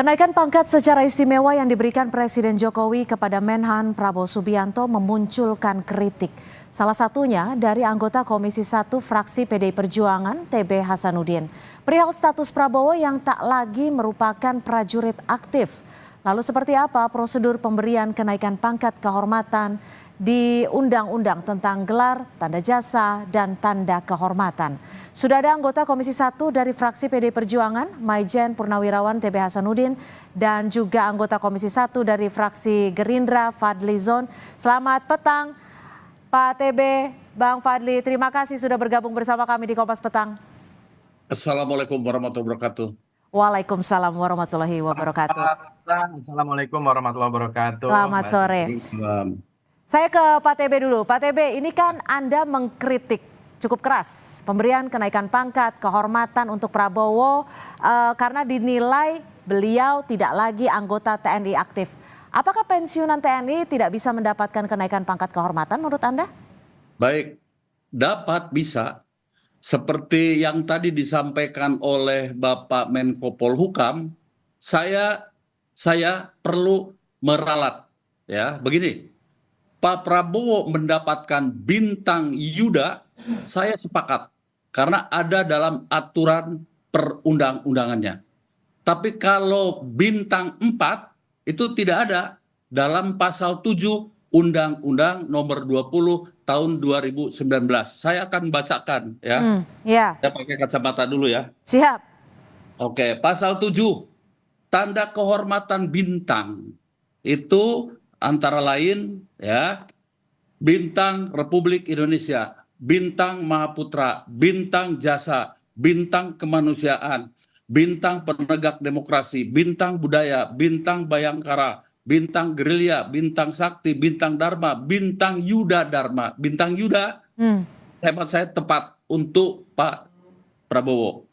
Kenaikan pangkat secara istimewa yang diberikan Presiden Jokowi kepada Menhan Prabowo Subianto memunculkan kritik. Salah satunya dari anggota Komisi 1 fraksi PDI Perjuangan TB Hasanuddin. Perihal status Prabowo yang tak lagi merupakan prajurit aktif. Lalu seperti apa prosedur pemberian kenaikan pangkat kehormatan di Undang-Undang tentang gelar, tanda jasa, dan tanda kehormatan. Sudah ada anggota Komisi 1 dari fraksi PDI Perjuangan, Maijen Purnawirawan TB Hasanuddin, dan juga anggota Komisi 1 dari fraksi Gerindra, Fadli Zon. Selamat petang, Pak TB, Bang Fadli. Terima kasih sudah bergabung bersama kami di Kompas Petang. Assalamualaikum warahmatullahi wabarakatuh. Waalaikumsalam warahmatullahi wabarakatuh. Assalamualaikum warahmatullahi wabarakatuh. Selamat sore. Saya ke Pak TB dulu. Pak TB, ini kan Anda mengkritik cukup keras pemberian kenaikan pangkat kehormatan untuk Prabowo karena dinilai beliau tidak lagi anggota TNI aktif. Apakah pensiunan TNI tidak bisa mendapatkan kenaikan pangkat kehormatan menurut Anda? Baik, dapat bisa. Seperti yang tadi disampaikan oleh Bapak Menko Polhukam, saya perlu meralat. Ya, begini. Pak Prabowo mendapatkan bintang Yuda, saya sepakat. Karena ada dalam aturan perundang-undangannya. Tapi kalau bintang 4, itu tidak ada dalam pasal 7 Undang-Undang nomor 20 tahun 2019. Saya akan bacakan ya. Ya. Saya pakai kacamata dulu ya. Siap. Oke, pasal 7. Tanda kehormatan bintang itu antara lain ya, bintang Republik Indonesia, bintang Mahaputra, bintang jasa, bintang kemanusiaan, bintang penegak demokrasi, bintang budaya, bintang bayangkara, bintang gerilya, bintang sakti, bintang dharma, bintang Yuda Dharma. Bintang Yuda, hemat saya tepat untuk Pak Prabowo.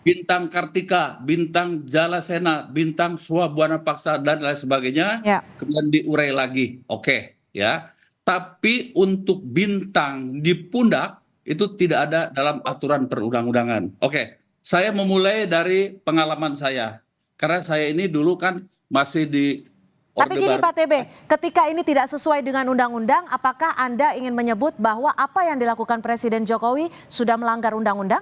Bintang Kartika, bintang Jalasena, bintang Swabwana Paksa, dan lain sebagainya, kemudian diurai lagi. Oke, ya. Tapi untuk bintang di pundak itu tidak ada dalam aturan perundang-undangan. Oke, saya memulai dari pengalaman saya. Karena saya ini dulu kan masih di Tapi gini Pak TB, ketika ini tidak sesuai dengan undang-undang, apakah Anda ingin menyebut bahwa apa yang dilakukan Presiden Jokowi sudah melanggar undang-undang?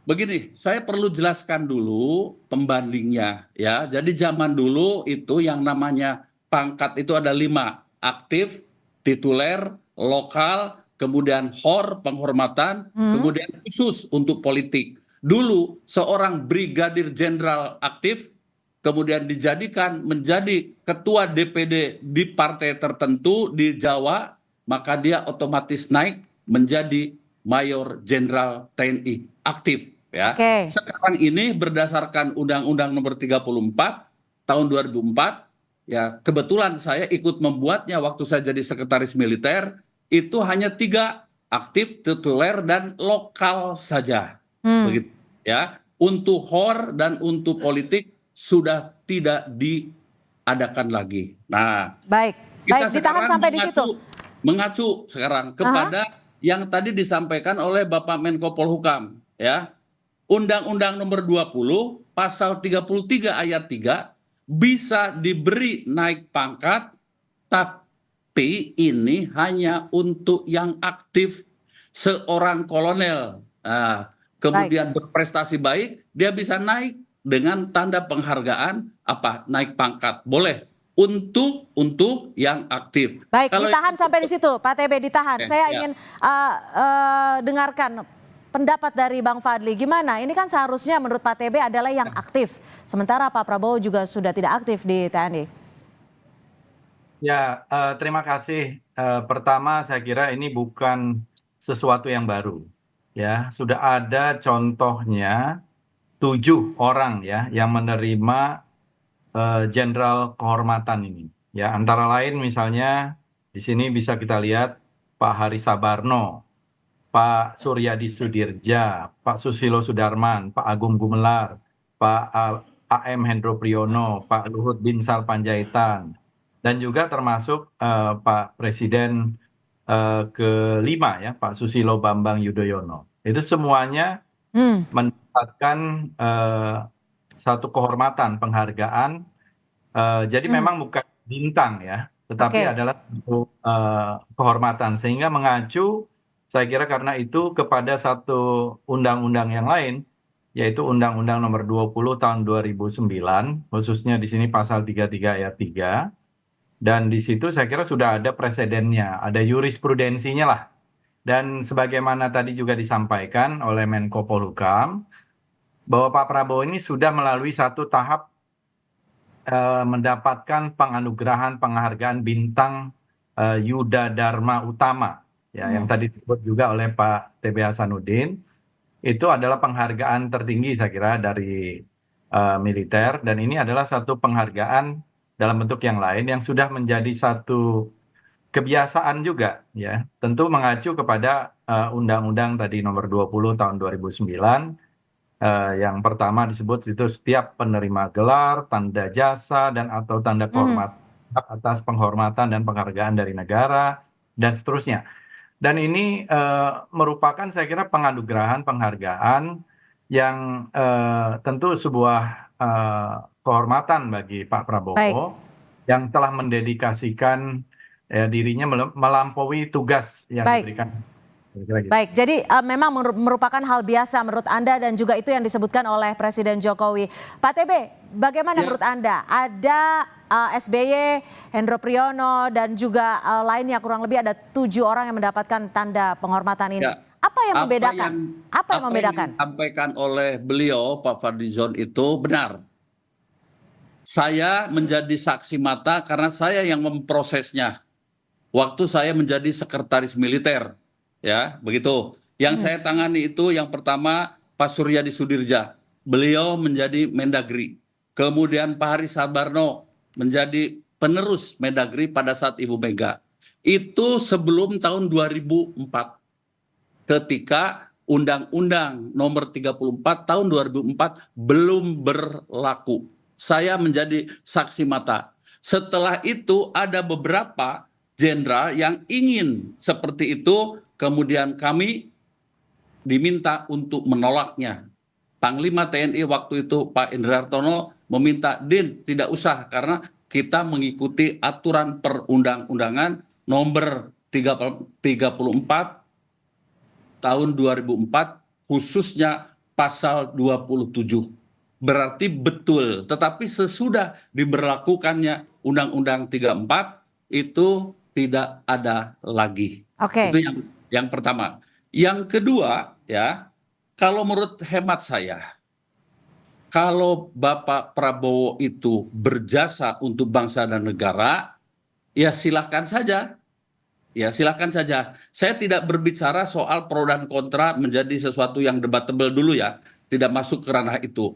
Begini, saya perlu jelaskan dulu pembandingnya ya. Jadi zaman dulu itu yang namanya pangkat itu ada 5, aktif, tituler, lokal, kemudian HOR, penghormatan, kemudian khusus untuk politik. Dulu seorang brigadir jenderal aktif, kemudian dijadikan menjadi ketua DPD di partai tertentu di Jawa, maka dia otomatis naik menjadi mayor jenderal TNI aktif. Ya. Sekarang ini berdasarkan Undang-Undang Nomor 34 tahun 2004, ya kebetulan saya ikut membuatnya waktu saya jadi sekretaris militer, itu hanya 3, aktif, tituler, dan lokal saja. Begitu ya. Untuk HOR dan untuk politik sudah tidak diadakan lagi. Nah, baik, kita ditahan sampai di situ. Mengacu sekarang kepada yang tadi disampaikan oleh Bapak Menko Polhukam, ya. Undang-Undang Nomor 20 pasal 33 ayat 3 bisa diberi naik pangkat, tapi ini hanya untuk yang aktif. Seorang kolonel kemudian berprestasi baik, dia bisa naik dengan tanda penghargaan naik pangkat. Boleh untuk yang aktif. Baik, ditahan sampai di situ, Pak TB, ditahan. Saya ingin dengarkan pendapat dari Bang Fadli. Gimana? Ini kan seharusnya menurut Pak TB adalah yang aktif. Sementara Pak Prabowo juga sudah tidak aktif di TNI. Ya, terima kasih. Pertama saya kira ini bukan sesuatu yang baru. Ya, sudah ada contohnya 7 orang ya yang menerima jenderal kehormatan ini. Ya, antara lain misalnya di sini bisa kita lihat Pak Hari Sabarno, Pak Suryadi Sudirja, Pak Susilo Sudarman, Pak Agung Gumelar, Pak AM Hendro Priyono, Pak Luhut Binsar Panjaitan, dan juga termasuk Pak Presiden ke-5 ya, Pak Susilo Bambang Yudhoyono. Itu semuanya mendapatkan satu kehormatan, penghargaan. Jadi memang bukan bintang ya, tetapi Oke. adalah satu kehormatan. Sehingga mengacu, saya kira karena itu kepada satu undang-undang yang lain, yaitu Undang-Undang Nomor 20 Tahun 2009, khususnya di sini pasal 33 ayat 3. Dan di situ saya kira sudah ada presidennya, ada jurisprudensinya lah. Dan sebagaimana tadi juga disampaikan oleh Menko Polhukam, bahwa Pak Prabowo ini sudah melalui satu tahap mendapatkan penganugerahan penghargaan bintang Yuda Dharma Utama, ya, yang tadi disebut juga oleh Pak TB Hasanuddin. Itu adalah penghargaan tertinggi saya kira dari militer, dan ini adalah satu penghargaan dalam bentuk yang lain yang sudah menjadi satu kebiasaan juga, ya, tentu mengacu kepada Undang-Undang tadi Nomor 20 Tahun 2009. Yang pertama disebut itu setiap penerima gelar, tanda jasa, dan atau tanda kehormatan atas penghormatan dan penghargaan dari negara, dan seterusnya. Dan ini merupakan saya kira penganugerahan, penghargaan yang tentu sebuah kehormatan bagi Pak Prabowo. Baik. Yang telah mendedikasikan dirinya melampaui tugas yang Baik. diberikan. Kira-kira gitu. Baik, jadi memang merupakan hal biasa menurut Anda dan juga itu yang disebutkan oleh Presiden Jokowi. Pak TB, bagaimana menurut Anda? Ada SBY, Hendro Priyono, dan juga lainnya, kurang lebih ada 7 orang yang mendapatkan tanda penghormatan ini. Ya. Apa yang membedakan? Apa yang membedakan? Yang disampaikan oleh beliau, Pak Fadlizon, itu benar. Saya menjadi saksi mata karena saya yang memprosesnya. Waktu saya menjadi sekretaris militer. Ya, begitu. Yang saya tangani itu yang pertama Pak Suryadi Sudirja. Beliau menjadi Mendagri. Kemudian Pak Haris Sabarno menjadi penerus Mendagri pada saat Ibu Mega. Itu sebelum tahun 2004. Ketika Undang-Undang Nomor 34 Tahun 2004 belum berlaku. Saya menjadi saksi mata. Setelah itu ada beberapa jenderal yang ingin seperti itu, kemudian kami diminta untuk menolaknya. Panglima TNI waktu itu Pak Indra Hartono meminta, Din tidak usah karena kita mengikuti aturan perundang-undangan nomor 34 tahun 2004 khususnya pasal 27. Berarti betul, tetapi sesudah diberlakukannya Undang-Undang 34 itu tidak ada lagi. Oke. Itu yang pertama. Yang kedua, ya, kalau menurut hemat saya, kalau Bapak Prabowo itu berjasa untuk bangsa dan negara, ya silahkan saja. Ya silahkan saja. Saya tidak berbicara soal pro dan kontra menjadi sesuatu yang debatable dulu ya. Tidak masuk ke ranah itu.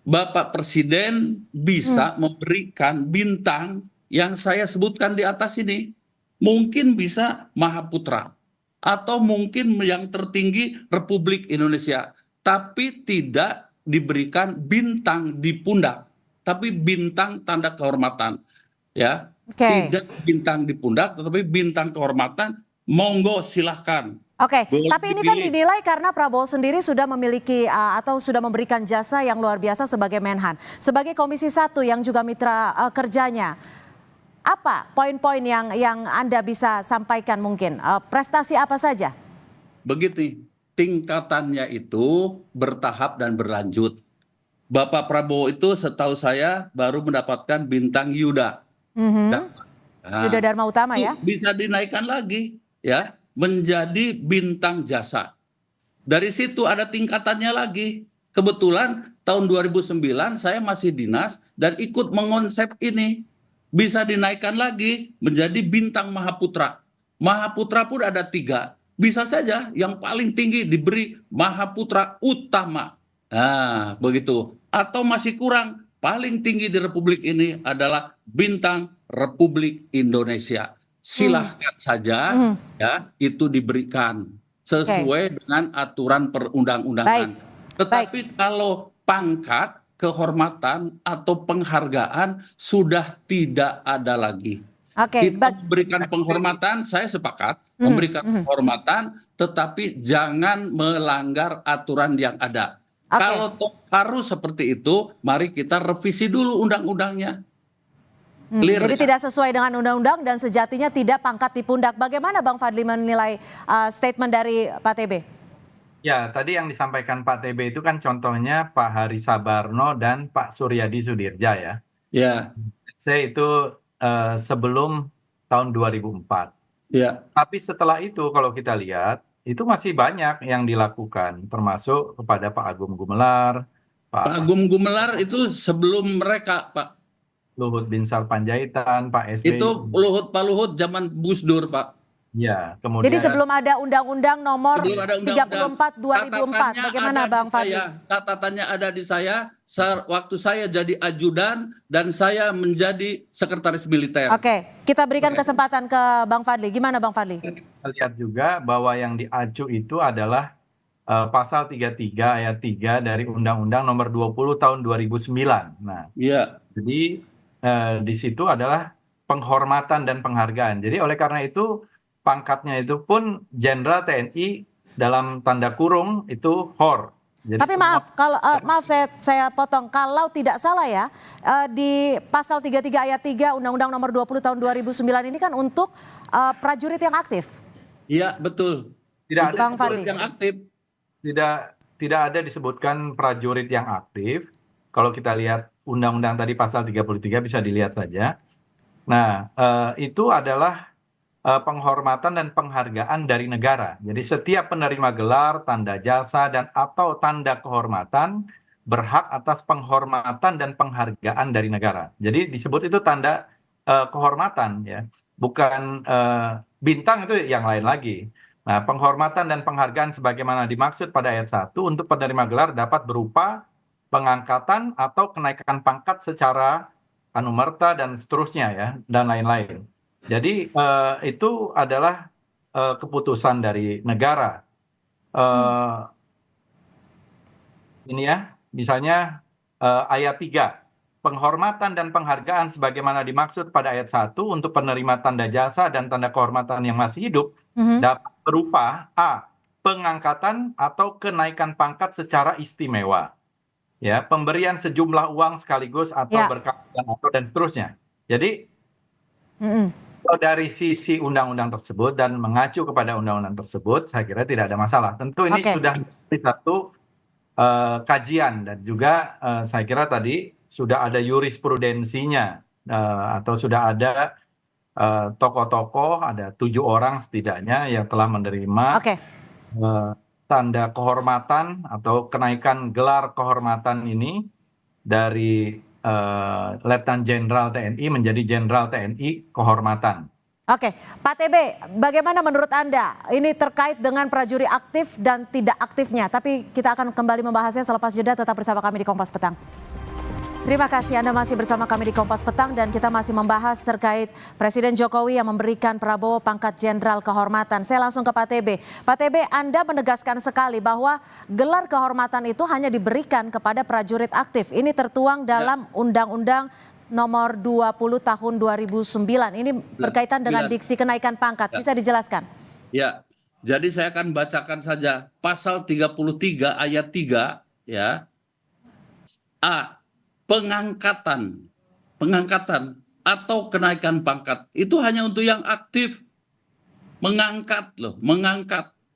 Bapak Presiden bisa memberikan bintang yang saya sebutkan di atas ini. Mungkin bisa Mahaputra. Atau mungkin yang tertinggi Republik Indonesia. Tapi tidak diberikan bintang di pundak. Tapi bintang tanda kehormatan. Ya. Oke. Tidak bintang di pundak, tetapi bintang kehormatan. Monggo silahkan. Oke, Boleh tapi ini kan dipilih. dinilai karena Prabowo sendiri sudah memiliki atau sudah memberikan jasa yang luar biasa sebagai Menhan. Sebagai Komisi 1 yang juga mitra kerjanya, apa poin-poin yang Anda bisa sampaikan mungkin? Prestasi apa saja? Begini, tingkatannya itu bertahap dan berlanjut. Bapak Prabowo itu setahu saya baru mendapatkan bintang Yuda. Nah, Yuda Dharma Utama ya? bisa dinaikkan lagi ya menjadi bintang jasa. Dari situ ada tingkatannya lagi. Kebetulan tahun 2009 saya masih dinas dan ikut mengonsep ini. Bisa dinaikkan lagi menjadi bintang Mahaputra. Mahaputra pun ada 3. Bisa saja yang paling tinggi diberi Mahaputra Utama. Nah, begitu. Atau masih kurang, paling tinggi di Republik ini adalah bintang Republik Indonesia. Silahkan saja ya itu diberikan sesuai dengan aturan perundang-undangan. Tetapi kalau pangkat, kehormatan atau penghargaan sudah tidak ada lagi. Kita memberikan penghormatan, saya sepakat memberikan penghormatan, tetapi jangan melanggar aturan yang ada. Kalau harus seperti itu, mari kita revisi dulu undang-undangnya. Clear Jadi ya? tidak sesuai dengan undang-undang dan sejatinya tidak pangkat di pundak. Bagaimana Bang Fadli menilai statement dari Pak TB? Ya, tadi yang disampaikan Pak TB itu kan contohnya Pak Hari Sabarno dan Pak Suryadi Sudirja ya. Ya, Saya itu sebelum tahun 2004. ya. Tapi setelah itu kalau kita lihat, itu masih banyak yang dilakukan, termasuk kepada Pak Agung Gumelar, Pak Pak Agung Gumelar itu sebelum mereka, Pak. Luhut Binsar Panjaitan, Pak Itu SBY. Pak Luhut zaman Gus Dur, Pak. Ya, Jadi kemudian sebelum ada Undang-Undang Nomor Sebelum ada undang-undang, 34 2004, catatannya bagaimana ada di Bang Fadli? saya. Catatannya ada di saya waktu saya jadi ajudan dan saya menjadi sekretaris militer. Oke, kita berikan kesempatan ke Bang Fadli. Gimana Bang Fadli? kita lihat juga bahwa yang diacu itu adalah pasal 33 ayat 3 dari Undang-Undang Nomor 20 tahun 2009. Nah, Iya, jadi di situ adalah penghormatan dan penghargaan. Jadi oleh karena itu pangkatnya itu pun Jenderal TNI dalam tanda kurung itu HOR. Jadi Tapi maaf, kalau maaf saya potong. Kalau tidak salah ya, di pasal 33 ayat 3 Undang-Undang Nomor 20 tahun 2009 ini kan untuk prajurit yang aktif. iya betul. tidak Untuk ada Bang Fadli. yang aktif. tidak ada disebutkan prajurit yang aktif. Kalau kita lihat undang-undang tadi pasal 33 bisa dilihat saja. Nah, itu adalah penghormatan dan penghargaan dari negara. Jadi setiap penerima gelar, tanda jasa, dan atau tanda kehormatan berhak atas penghormatan dan penghargaan dari negara. Jadi disebut itu tanda kehormatan ya, bukan bintang itu yang lain lagi. Nah, penghormatan dan penghargaan sebagaimana dimaksud pada ayat 1 untuk penerima gelar dapat berupa pengangkatan atau kenaikan pangkat secara anumerta dan seterusnya ya, dan lain-lain. Jadi itu adalah keputusan dari negara. Ini ya, misalnya ayat 3, penghormatan dan penghargaan sebagaimana dimaksud pada ayat 1 untuk penerima tanda jasa dan tanda kehormatan yang masih hidup dapat berupa A, pengangkatan atau kenaikan pangkat secara istimewa. Ya, pemberian sejumlah uang sekaligus atau Ya. berkat dan seterusnya. Jadi Mm-mm. kalau dari sisi undang-undang tersebut dan mengacu kepada undang-undang tersebut, saya kira tidak ada masalah. Tentu ini Oke. sudah menjadi satu kajian dan juga saya kira tadi sudah ada jurisprudensinya atau sudah ada tokoh-tokoh, ada 7 orang setidaknya yang telah menerima Oke. tanda kehormatan atau kenaikan gelar kehormatan ini dari Letnan Jenderal TNI menjadi Jenderal TNI kehormatan. Oke, Pak TB, bagaimana menurut Anda? Ini terkait dengan prajurit aktif dan tidak aktifnya. Tapi kita akan kembali membahasnya selepas jeda. Tetap bersama kami di Kompas Petang. Terima kasih Anda masih bersama kami di Kompas Petang dan kita masih membahas terkait Presiden Jokowi yang memberikan Prabowo pangkat Jenderal Kehormatan. Saya langsung ke Pak TB. Pak TB, Anda menegaskan sekali bahwa gelar kehormatan itu hanya diberikan kepada prajurit aktif. Ini tertuang dalam Undang-Undang Nomor 20 tahun 2009. Ini berkaitan dengan diksi kenaikan pangkat. Bisa dijelaskan? Ya, jadi saya akan bacakan saja pasal 33 ayat 3 ya. A, pengangkatan atau kenaikan pangkat itu hanya untuk yang aktif. Mengangkat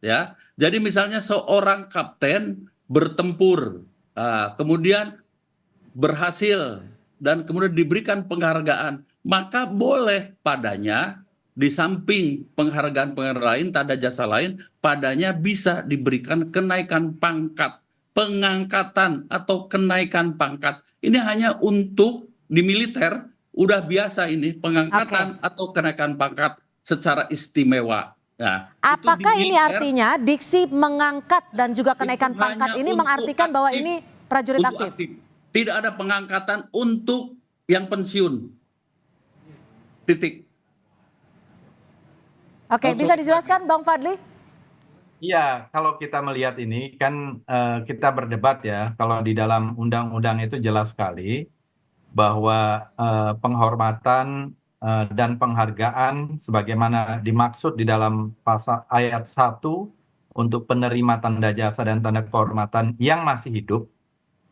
ya. Jadi misalnya seorang kapten bertempur, kemudian berhasil dan kemudian diberikan penghargaan, maka boleh padanya di samping penghargaan lain, tanda jasa lain, padanya bisa diberikan kenaikan pangkat, pengangkatan atau kenaikan pangkat. Ini hanya untuk di militer, udah biasa ini pengangkatan atau kenaikan pangkat secara istimewa. Nah, apakah itu di ini militer, artinya diksi mengangkat dan juga kenaikan itu pangkat hanya ini untuk mengartikan bahwa aktif, ini prajurit untuk aktif? aktif. Tidak ada pengangkatan untuk yang pensiun. Titik. Oke, bisa dijelaskan Bang Fadli? Iya, kalau kita melihat ini kan kita berdebat ya, kalau di dalam undang-undang itu jelas sekali bahwa penghormatan dan penghargaan sebagaimana dimaksud di dalam pasal ayat 1 untuk penerima tanda jasa dan tanda kehormatan yang masih hidup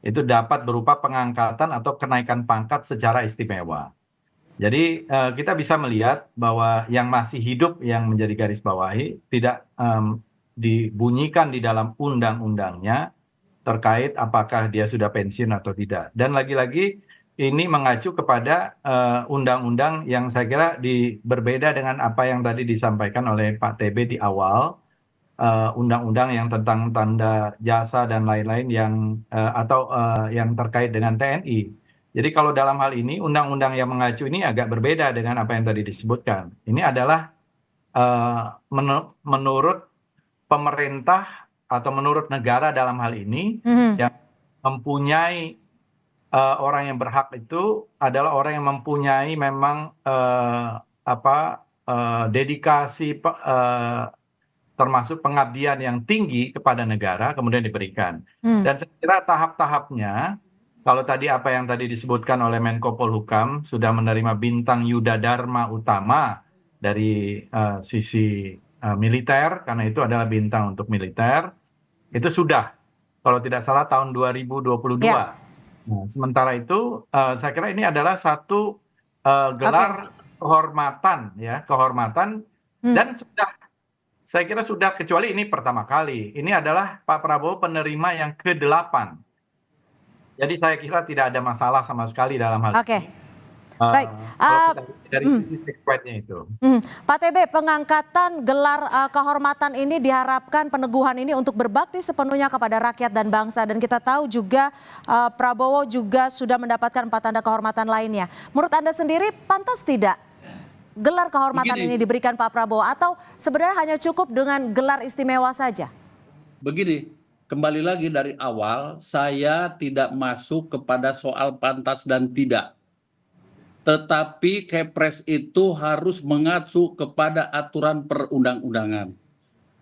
itu dapat berupa pengangkatan atau kenaikan pangkat secara istimewa. Jadi kita bisa melihat bahwa yang masih hidup yang menjadi garis bawahi tidak dibunyikan di dalam undang-undangnya terkait apakah dia sudah pensiun atau tidak. Dan lagi-lagi ini mengacu kepada undang-undang yang saya kira berbeda dengan apa yang tadi disampaikan oleh Pak TB di awal, undang-undang yang tentang tanda jasa dan lain-lain yang terkait dengan TNI. Jadi kalau dalam hal ini undang-undang yang mengacu ini agak berbeda dengan apa yang tadi disebutkan. Ini adalah menurut pemerintah atau menurut negara dalam hal ini yang mempunyai orang yang berhak itu adalah orang yang mempunyai memang dedikasi termasuk pengabdian yang tinggi kepada negara kemudian diberikan. Dan saya kira tahap-tahapnya, kalau tadi apa yang tadi disebutkan oleh Menko Polhukam sudah menerima bintang Yuda Dharma Utama dari sisi militer, karena itu adalah bintang untuk militer, itu sudah, kalau tidak salah tahun 2022. Ya. Nah, sementara itu saya kira ini adalah satu gelar kehormatan, ya, kehormatan, dan saya kira sudah, kecuali ini pertama kali. Ini adalah Pak Prabowo penerima yang ke-8. Jadi saya kira tidak ada masalah sama sekali dalam hal ini. Baik. Dari sisi sekretnya itu. Pak TB, pengangkatan gelar kehormatan ini diharapkan peneguhan ini untuk berbakti sepenuhnya kepada rakyat dan bangsa. Dan kita tahu juga Prabowo juga sudah mendapatkan 4 tanda kehormatan lainnya. Menurut Anda sendiri pantas tidak gelar kehormatan ini diberikan Pak Prabowo, atau sebenarnya hanya cukup dengan gelar istimewa saja? Begini, kembali lagi dari awal, saya tidak masuk kepada soal pantas dan tidak. Tetapi Kepres itu harus mengacu kepada aturan perundang-undangan.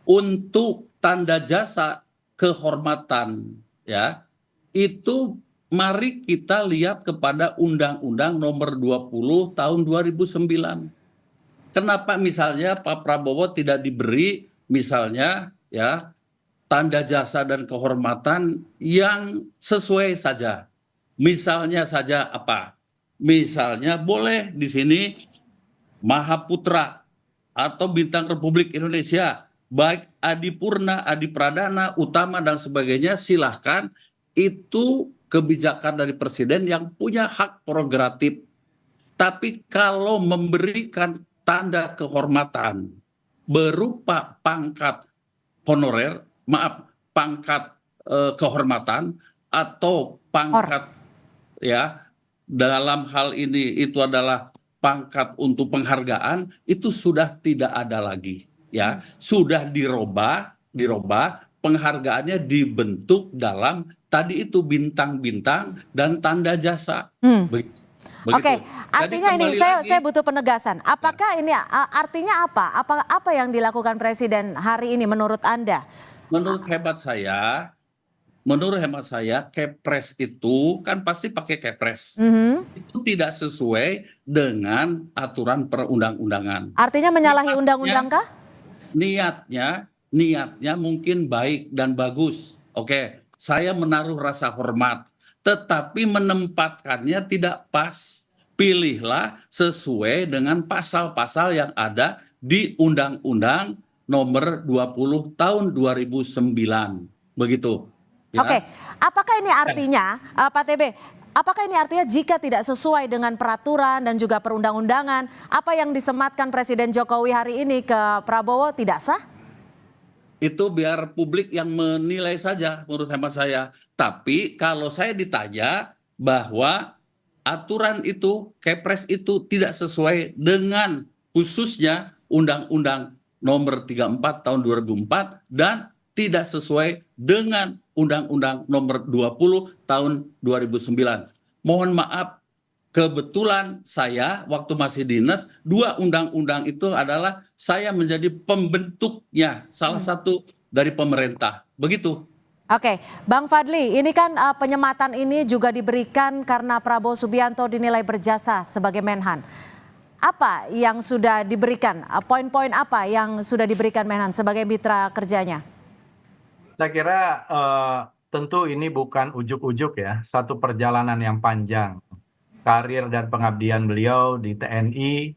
Untuk tanda jasa kehormatan, ya, itu mari kita lihat kepada Undang-Undang Nomor 20 Tahun 2009. Kenapa misalnya Pak Prabowo tidak diberi misalnya, ya, tanda jasa dan kehormatan yang sesuai saja. Misalnya saja apa? Misalnya boleh di sini Mahaputra atau Bintang Republik Indonesia, baik Adipurna, Adipradana, Utama dan sebagainya, silahkan. Itu kebijakan dari presiden yang punya hak prerogatif. Tapi kalau memberikan tanda kehormatan berupa pangkat honorer, pangkat kehormatan atau pangkat, ya, dalam hal ini itu adalah pangkat untuk penghargaan, itu sudah tidak ada lagi, ya, sudah dirubah, penghargaannya dibentuk dalam tadi itu bintang-bintang dan tanda jasa. Begitu. Oke, artinya ini saya butuh penegasan. Apakah ini artinya apa yang dilakukan Presiden hari ini menurut Anda? Menurut hemat saya, Kepres itu kan pasti pakai Kepres. Itu tidak sesuai dengan aturan perundang-undangan. Artinya menyalahi undang-undang kah? Niatnya mungkin baik dan bagus. Oke, saya menaruh rasa hormat. Tetapi menempatkannya tidak pas. Pilihlah sesuai dengan pasal-pasal yang ada di Undang-Undang Nomor 20 Tahun 2009. Begitu. Ya. Oke, apakah ini artinya, Pak TB, apakah ini artinya jika tidak sesuai dengan peraturan dan juga perundang-undangan, apa yang disematkan Presiden Jokowi hari ini ke Prabowo tidak sah? Itu biar publik yang menilai saja menurut hemat saya. Tapi kalau saya ditanya bahwa aturan itu, Kepres itu tidak sesuai dengan khususnya Undang-Undang Nomor 34 Tahun 2004 dan tidak sesuai dengan Undang-Undang Nomor 20 Tahun 2009. Mohon maaf, kebetulan saya waktu masih dinas, 2 undang-undang itu adalah saya menjadi pembentuknya, salah satu dari pemerintah. Begitu. Oke, Bang Fadli, ini kan penyematan ini juga diberikan karena Prabowo Subianto dinilai berjasa sebagai Menhan. Apa yang sudah diberikan, poin-poin apa yang sudah diberikan Menhan sebagai mitra kerjanya? Saya kira tentu ini bukan ujuk-ujuk ya, satu perjalanan yang panjang. Karir dan pengabdian beliau di TNI,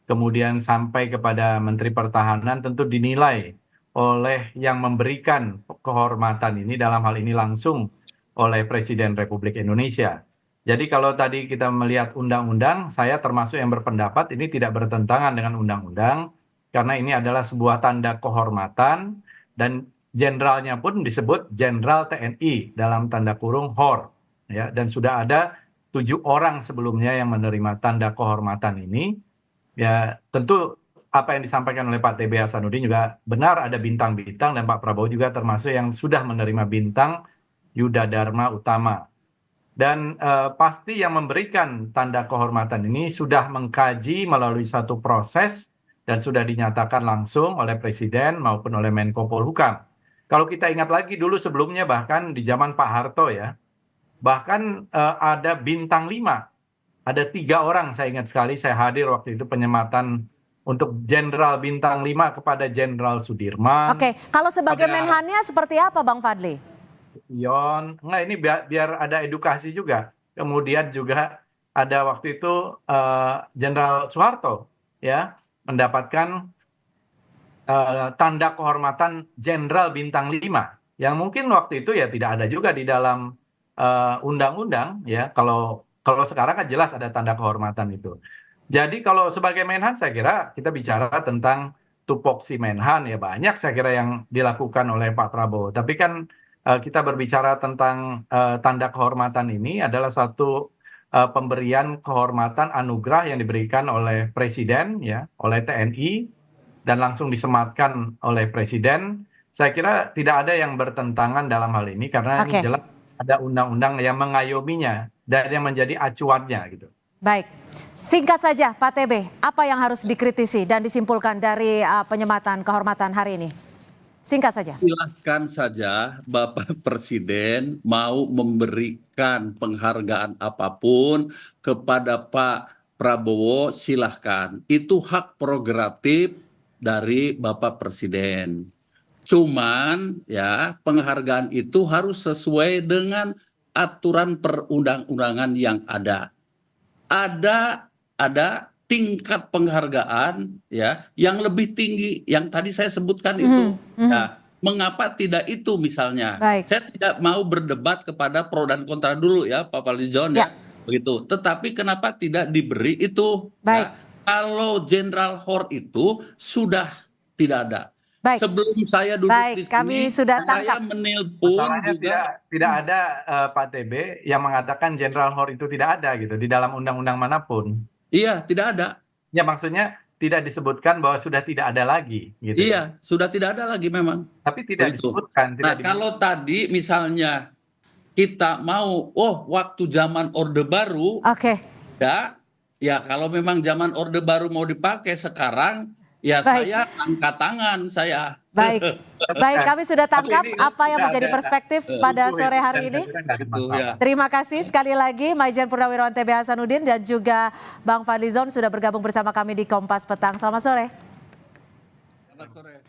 kemudian sampai kepada Menteri Pertahanan tentu dinilai oleh yang memberikan kehormatan ini dalam hal ini langsung oleh Presiden Republik Indonesia. Jadi kalau tadi kita melihat undang-undang, saya termasuk yang berpendapat ini tidak bertentangan dengan undang-undang, karena ini adalah sebuah tanda kehormatan dan jenderalnya pun disebut Jenderal TNI dalam tanda kurung HOR, ya, dan sudah ada 7 orang sebelumnya yang menerima tanda kehormatan ini. Ya, tentu apa yang disampaikan oleh Pak TB Hasanuddin juga benar, ada bintang-bintang, dan Pak Prabowo juga termasuk yang sudah menerima bintang Yuda Dharma Utama. Dan pasti yang memberikan tanda kehormatan ini sudah mengkaji melalui satu proses dan sudah dinyatakan langsung oleh Presiden maupun oleh Menko Polhukam. Kalau kita ingat lagi dulu sebelumnya, bahkan di zaman Pak Harto ya, bahkan ada bintang 5. Ada 3 orang, saya ingat sekali, saya hadir waktu itu penyematan untuk Jenderal bintang 5 kepada Jenderal Sudirman. Oke, kalau sebagai Pada Menhannya seperti apa Bang Fadli? Enggak, ini biar ada edukasi juga. Kemudian juga ada waktu itu Jenderal Soeharto ya mendapatkan tanda kehormatan Jenderal bintang 5 yang mungkin waktu itu ya tidak ada juga di dalam undang-undang ya. Kalau sekarang kan jelas ada tanda kehormatan itu. Jadi kalau sebagai Menhan saya kira kita bicara tentang tupoksi Menhan ya, banyak saya kira yang dilakukan oleh Pak Prabowo. Tapi kan kita berbicara tentang tanda kehormatan ini adalah satu pemberian kehormatan anugerah yang diberikan oleh Presiden ya, oleh TNI, dan langsung disematkan oleh Presiden. Saya kira tidak ada yang bertentangan dalam hal ini, karena ini Oke. jelas ada undang-undang yang mengayominya dan yang menjadi acuannya gitu. Baik, singkat saja Pak TB, apa yang harus dikritisi dan disimpulkan dari penyematan kehormatan hari ini? Singkat saja. Silahkan saja Bapak Presiden mau memberikan penghargaan apapun kepada Pak Prabowo, silahkan. Itu hak prerogatif dari Bapak Presiden. Cuman ya penghargaan itu harus sesuai dengan aturan perundang-undangan yang ada. Ada tingkat penghargaan ya yang lebih tinggi yang tadi saya sebutkan itu. Nah, mengapa tidak itu misalnya? Baik. Saya tidak mau berdebat kepada pro dan kontra dulu ya, Pak Fadlizon Ya. ya, begitu. Tetapi kenapa tidak diberi itu? Baik. Ya, kalau Jenderal HOR itu sudah tidak ada. Baik. Sebelum saya duduk Baik, di sini, kami sudah saya tangkap. menelpon Masalahnya juga. tidak ada Pak TB yang mengatakan Jenderal HOR itu tidak ada gitu di dalam undang-undang manapun. Iya, tidak ada. Ya, maksudnya tidak disebutkan bahwa sudah tidak ada lagi gitu. Iya, sudah tidak ada lagi memang. Tapi tidak Begitu. disebutkan. Nah, kalau tadi misalnya kita mau, waktu zaman Orde Baru, Oke. ya kalau memang zaman Orde Baru mau dipakai sekarang, ya Baik. saya angkat tangan saya. Baik, baik, kami sudah tangkap Tapi ini apa yang tidak menjadi ada perspektif pada sore hari ini. Gitu ya. Terima kasih sekali lagi Maijen Purnawirawan TB Hasanuddin dan juga Bang Fadlizon sudah bergabung bersama kami di Kompas Petang. Selamat sore. Selamat sore.